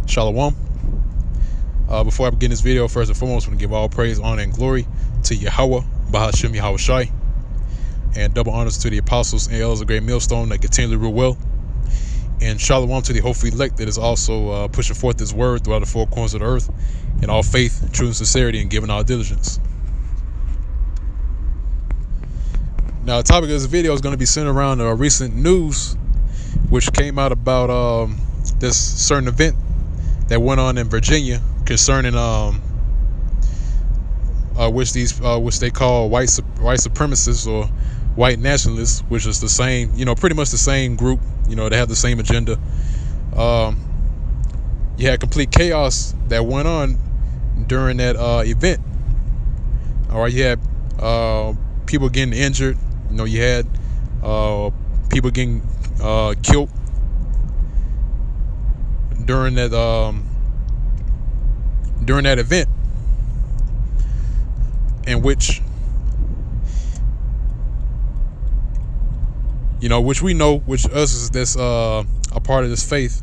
Shalom. Before I begin this video, first and foremost, I want to give all praise, honor, and glory to Yahweh, Bahashem Yahweh Shai, and double honors to the apostles and elders of Great Millstone that continually rule well. And shalom to the hopeful elect that is also pushing forth this word throughout the four corners of the earth in all faith, truth, and sincerity, and giving our diligence. Now, the topic of this video is going to be centered around recent news which came out about this certain event that went on in Virginia concerning which they call white supremacists or white nationalists, which is the same, pretty much the same group. They have the same agenda. You had complete chaos that went on during that event. All right, you had people getting injured. You had people getting killed during that event, in which which we know, which us is this a part of this faith,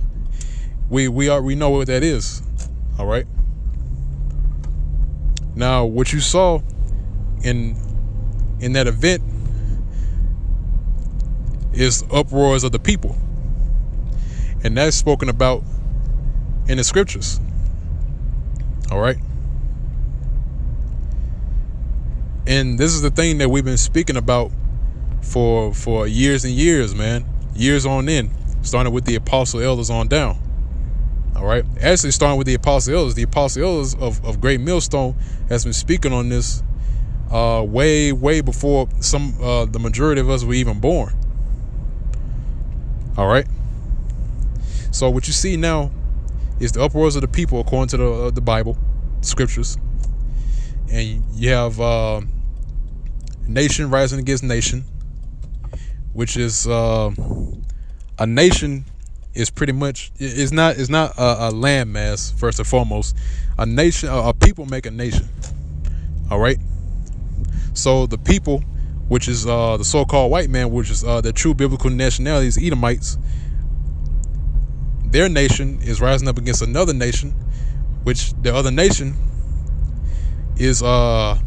we know what that is. All right. Now, what you saw in that event is uproars of the people, and that's spoken about in the scriptures. All right. And this is the thing that we've been speaking about for years and years, man. Years on end, starting with the apostle elders on down. All right. Actually, starting with the apostle elders of Great Millstone has been speaking on this way before the majority of us were even born. All right. So what you see now is the uproars of the people according to the Bible, scriptures. And you have nation rising against nation, which is a nation is pretty much is not a landmass. First and foremost, a nation, a people make a nation. All right. So the people, which is the so-called white man, which is the true biblical nationality, is Edomites. Their nation is rising up against another nation, which the other nation is the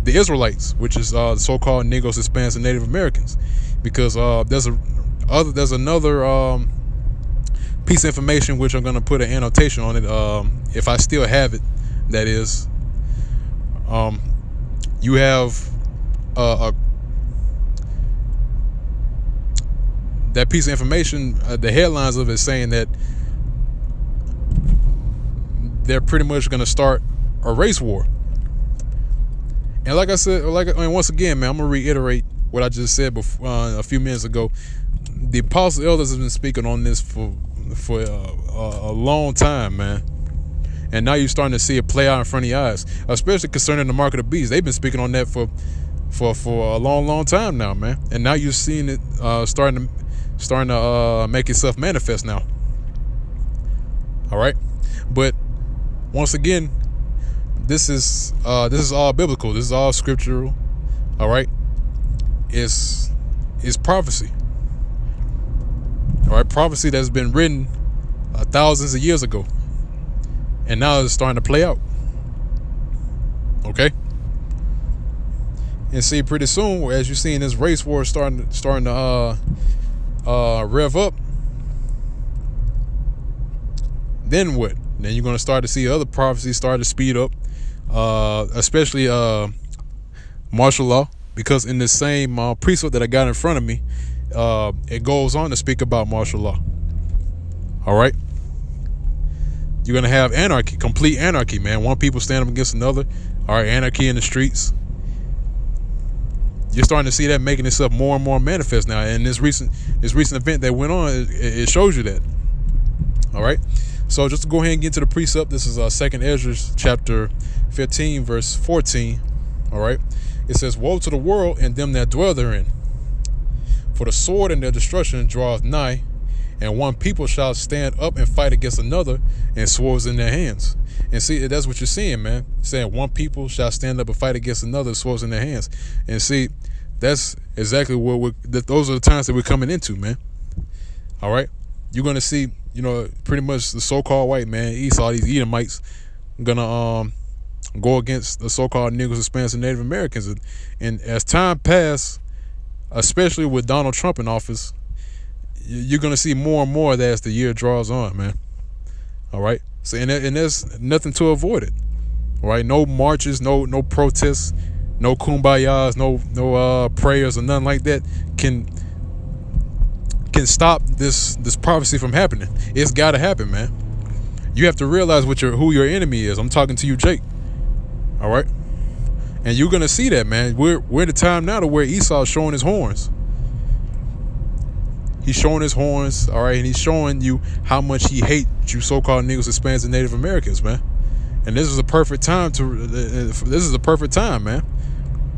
Israelites, which is the so-called Negroes, Hispanics, and Native Americans. Because there's another piece of information which I'm going to put an annotation on it, if I still have it. That is, you have that piece of information. The headlines of it saying that they're pretty much going to start a race war. And like I said, once again, man, I'm gonna reiterate what I just said before, a few minutes ago. The apostle elders have been speaking on this for a long time, man. And now you're starting to see it play out in front of your eyes, especially concerning the mark of the beast. They've been speaking on that for a long time now, man. And now you're seeing it starting to make itself manifest now. All right, but once again, this is all biblical. This is all scriptural. All right, it's prophecy. All right, prophecy that's been written thousands of years ago, and now it's starting to play out. Okay, and see, pretty soon, as you're seeing this race war starting to rev up, then what? Then you're going to start to see other prophecies start to speed up, especially martial law, because in the same precept that I got in front of me, it goes on to speak about martial law. All right, you're going to have anarchy, complete anarchy, man. One people stand up against another. All right, anarchy in the streets. You're starting to see that making itself more and more manifest now. And this recent event that went on, it shows you that. All right. So just to go ahead and get to the precept, this is 2nd Ezra chapter 15, verse 14. All right. It says, "Woe to the world and them that dwell therein. For the sword and their destruction draweth nigh, and one people shall stand up and fight against another, and swords in their hands." And see, that's what you're seeing, man. Saying one people shall stand up and fight against another, swords in their hands. And see, that's exactly what those are the times that we're coming into, man. All right. You're going to see pretty much the so-called white man, Esau, these Edomites, gonna go against the so-called Negroes, Hispanics, and Native Americans. And as time passed, especially with Donald Trump in office, you're gonna see more and more of that as the year draws on, man. All right. So and there's nothing to avoid it. All right. No marches, no protests, no kumbayas, no prayers or nothing like that can stop this prophecy from happening. It's got to happen, man. You have to realize who your enemy is. I'm talking to you, Jake. All right, and you're gonna see that, man. We're at the time now to where Esau's showing his horns. He's showing his horns, all right, and he's showing you how much he hates you, so-called Negroes, Hispanics, and Native Americans, man. And this is a perfect time man.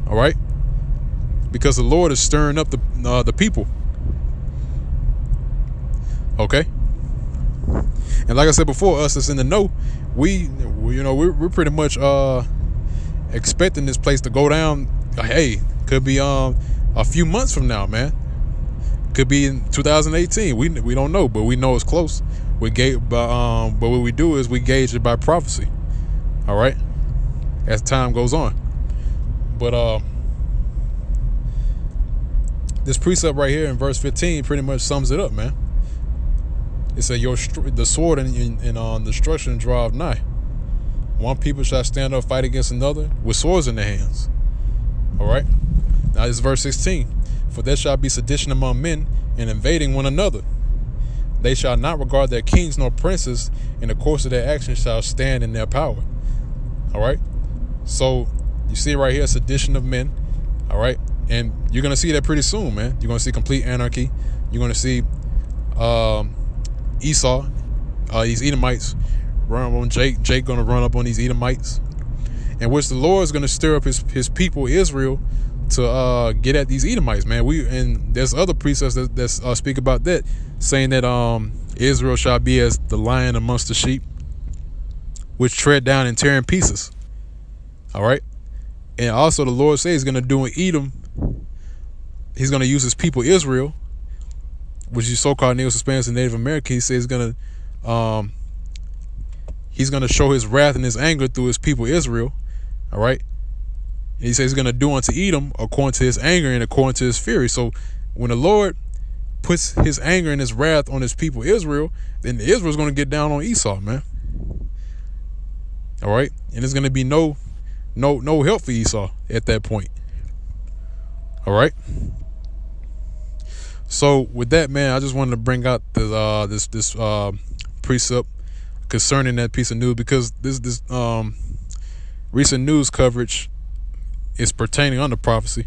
All right, because the Lord is stirring up the people. Okay, and like I said before, us that's in the know, we're pretty much expecting this place to go down. Hey, could be a few months from now, man. Could be in 2018. We don't know, but we know it's close. But what we do is we gauge it by prophecy. All right, as time goes on. But this precept right here in verse 15 pretty much sums it up, man. It said, the sword and destruction draweth nigh. One people shall stand up, fight against another with swords in their hands. All right. Now this is verse 16. For there shall be sedition among men, and invading one another. They shall not regard their kings nor princes, and the course of their actions shall stand in their power. All right. So you see right here, sedition of men. All right. And you're going to see that pretty soon, man. You're going to see complete anarchy. You're going to see Esau, these Edomites, run on Jake going to run up on these Edomites, in which the Lord is going to stir up his people Israel to get at these Edomites, man. And there's other precepts that speak about that, saying that Israel shall be as the lion amongst the sheep, which tread down and tear in pieces. All right. And also the Lord says he's going to do in Edom, he's going to use his people Israel, which is so-called Negroes, Hispanics, and Native Americans. He says he's gonna show his wrath and his anger through his people Israel. All right. And he says he's gonna do unto Edom according to his anger and according to his fury. So when the Lord puts his anger and his wrath on his people Israel, then Israel's gonna get down on Esau, man. All right. And there's gonna be no help for Esau at that point. All right. So with that, man, I just wanted to bring out this precept concerning that piece of news, because this recent news coverage is pertaining under prophecy.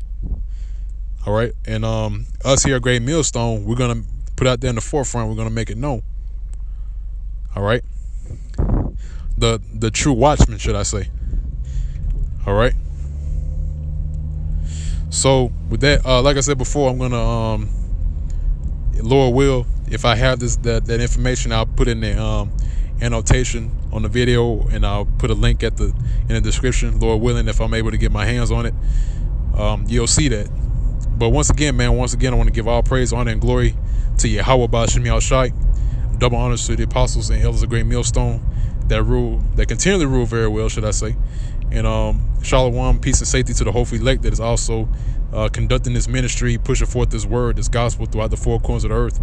All right, and us here at Great Millstone, we're gonna put out there in the forefront. We're gonna make it known. All right, the true watchman, should I say? All right. So with that, like I said before, I'm gonna Lord will, if I have that information, I'll put in the annotation on the video, and I'll put a link in the description. Lord willing, if I'm able to get my hands on it, you'll see that. But once again, I want to give all praise, honor, and glory to Yahweh Ba'Shem Yahushai. Double honors to the apostles and elders of Great Millstone that continually rule very well, should I say. And shalom, peace and safety to the hopeful elect that is also conducting this ministry, pushing forth this word, this gospel throughout the four corners of the earth,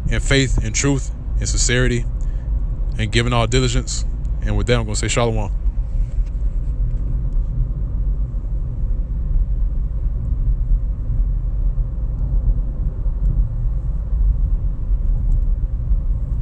in faith and truth and sincerity, and giving all diligence. And with that, I'm going to say shalom.